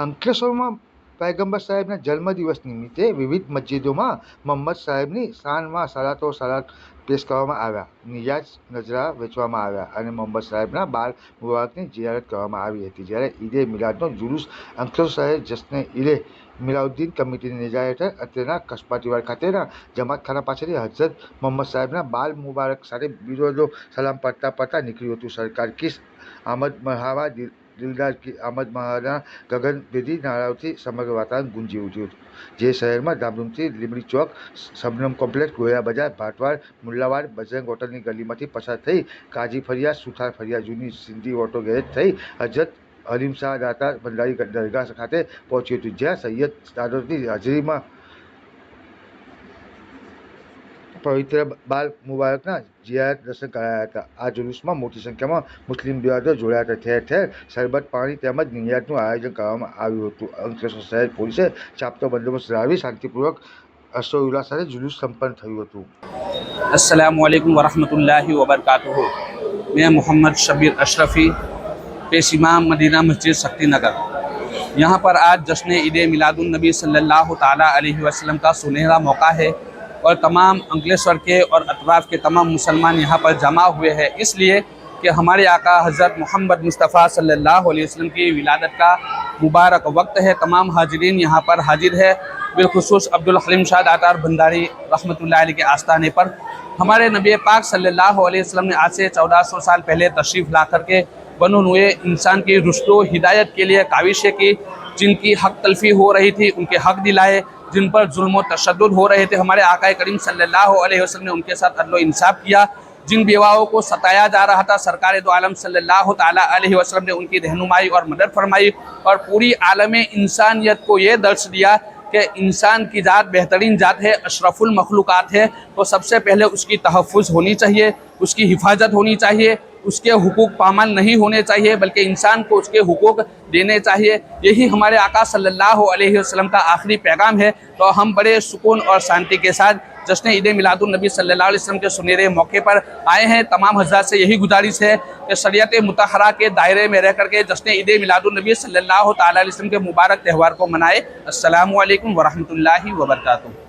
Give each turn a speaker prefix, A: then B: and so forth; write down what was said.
A: અંકલેશ્વરમાં પયગંબર સાહેબના જન્મદિવસ નિમિત્તે વિવિધ મસ્જિદોમાં મોહમ્મદ સાહેબની શાનમાં સલાત પેશ કરવામાં આવ્યા. નિયાઝ નજરા વેચવામાં આવ્યા અને મોહમ્મદ સાહેબના બાલ મુબારકની જિયારત કરવામાં આવી હતી. જ્યારે ઈદે મિલાદનો જુલુસ અંકલેશ્વર શહેર જશ્ન-એ મિલાદુન્નબી કમિટીની નેજા હેઠળ અત્રેના કસ્બા ખાતેના જમાતખાના પાસેથી હઝરત મોહમ્મદ સાહેબના બાલ મુબારક સાથે બિરુદો સલામ પડતા નીકળ્યું હતું. સરકાર કિસ આમદ મરહબા, દિલદાર કી આમદ મરહબા ગગનભેદી નારાઓથી સમગ્ર વાતાવરણ ગુંજી ઉઠ્યું હતું. જે શહેરમાં ધામધૂમથી લીંબડી ચોક, શબનમ કોમ્પ્લેક્સ, ગોયા બજાર, ભાટવાડ, મુલ્લાવાડ, બજરંગ હોટલની ગલીમાંથી પસાર થઈ કાજી ફળિયા, સુથાર ફળિયા, જૂની સિંધી ઓટો ગેરેજ થઈ હઝરત હલીમ શાહ દાતાર ભંડારી દરગાહ ખાતે પહોંચ્યું હતું, જ્યાં સૈયદ સાદતની હાજરીમાં પવિત્ર બાલ મુબારકના જિયારત દર્શન કરાયા હતા. આ જુલુસમાં મોટી સંખ્યામાં મુસ્લિમ બિરાદરો જોડાયા હતા. ઠેર ઠેર શરબત પાણી તેમજ નિયાઝનું આયોજન કરવામાં આવ્યું હતું. અંકલેશ્વર શહેર પોલીસે ચાપતો બંદોબસ્ત રાહવી શાંતિપૂર્વક હર્ષોલ્લાસ સાથે જુલુસ સંપન્ન થયું હતું.
B: अस्सलामुअलैकुम वरहमतुल्लाहि वबरकातुहू। मैं मोहम्मद शबीर अशरफ़ी, पेश इमाम मदीना मस्जिद शक्ति नगर। यहाँ पर आज जश्न ईद मिलादुन्नबी सल्लल्लाहु ताला अलैहि वसल्लम का सुनहरा मौका है और तमाम अंकलेश्वर के और अतराफ़ के तमाम मुसलमान यहाँ पर जमा हुए हैं, इसलिए कि हमारे आका हज़रत मोहम्मद मुस्तफ़ा सल्लल्लाहु अलैहि वसल्लम की विलादत का मुबारक वक्त है। तमाम हाजिरीन यहाँ पर हाजिर है, बिलखुसूस अब्दुल हलीम शाह दातार भंडारी रहमतुल्लाह अलैह के आस्थाने पर हमारे नबी पाक सल्लल्लाहु अलैहि वसल्लम ने आज से 1400 साल पहले तशरीफ़ ला करके बनो नुए इंसान की रुश्तो हिदायत के लिए काविशें की, जिनकी हक तलफ़ी हो रही थी उनके हक दिलाए, जिन पर जुल्म व तशद्दुद हो रहे थे हमारे आका करीम सल्लल्लाहु अलैहि वसल्लम ने उनके साथ अदल व इंसाफ किया। जिन बेवाओं को सताया जा रहा था सरकार दो आलम सल्लल्लाहु ताला अलैहि वसल्लम ने उनकी रहनुमाई और मदद फरमाई और पूरी आलम इंसानियत को ये दर्श दिया कि इंसान की ज़ात बेहतरीन ज़ात है, अशरफुल मखलूक़ात है, तो सबसे पहले उसकी तहफ़्फ़ुज़ होनी चाहिए, उसकी हिफाजत होनी चाहिए, उसके हुकूक पामाल नहीं होने चाहिए बल्कि इंसान को उसके हुकूक देने चाहिए। यही हमारे आका सल्लल्लाहु अलैहि वसल्लम का आखिरी पैगाम है। तो हम बड़े सुकून और शांति के साथ जश्न ईद मिलादुन्नबी सल्लल्लाहु अलैहि वसल्लम के सुनहरे मौके पर आए हैं। तमाम हज़रात से यही गुजारिश है कि शरीयत मुतहरा के दायरे में रह करके जश्न ईद मिलादुन्नबी सल्लल्लाहु ताला अलैहि वसल्लम के मुबारक त्यौहार को मनाए। अस्सलामु अलैकुम वरहमतुल्लाहि वबरकातुहू।